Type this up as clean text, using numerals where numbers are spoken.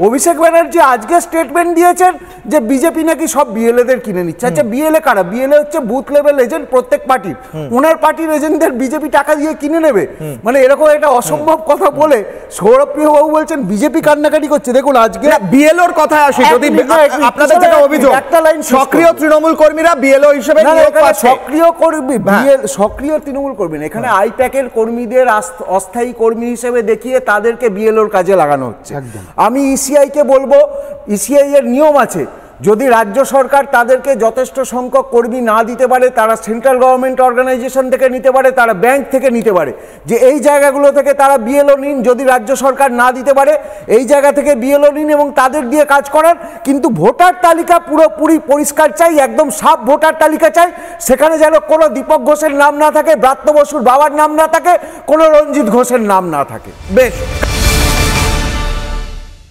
অভিষেক ব্যানার্জি আজকে স্টেটমেন্ট দিয়েছেন যে বিজেপি নাকি সব বিএলএদের কিনে নিচ্ছে। আচ্ছা বিএলএ কারা? বিএলএ হচ্ছে বুথ লেভেল এজেন্ট প্রত্যেক পার্টির, ওনার পার্টির এজেন্টদের বিজেপি টাকা দিয়ে কিনে নেবে, মানে এরকম একটা অসম্ভব কথা বলে সৌরভপ্রিয় বাবু বলছেন বিজেপি কান্নাকাটি করছে। দেখুন আজকে বিএলওর কথা আসে, যদি আপনাদের যেটা অভিযোগ একটা লাইন, সক্রিয় তৃণমূল কর্মীরা বিএলও হিসেবে সক্রিয় কর্মী, সক্রিয় তৃণমূল কর্মী না, এখানে আইপ্যাকের কর্মীদের অস্থায়ী কর্মী হিসেবে দেখিয়ে তাদেরকে বিএলওর কাজে লাগানো হচ্ছে। আমি ইসিআইকে বলবো, ইসিআই এর নিয়ম আছে, যদি রাজ্য সরকার তাদেরকে যথেষ্ট সংখ্যক কর্মী না দিতে পারে, তারা সেন্ট্রাল গভর্নমেন্ট অর্গানাইজেশন থেকে নিতে পারে, তারা ব্যাংক থেকে নিতে পারে, যে এই জায়গাগুলো থেকে তারা বিএলও নিন। যদি রাজ্য সরকার না দিতে পারে এই জায়গা থেকে বিএলও নিন এবং তাদের দিয়ে কাজ করান, কিন্তু ভোটার তালিকা পুরোপুরি পরিষ্কার চাই, একদম সাফ ভোটার তালিকা চাই। সেখানে যেন কোনো দীপক ঘোষের নাম না থাকে, ব্রাত্য বসুর বাবার নাম না থাকে, কোনো রঞ্জিত ঘোষের নাম না থাকে। বেশ।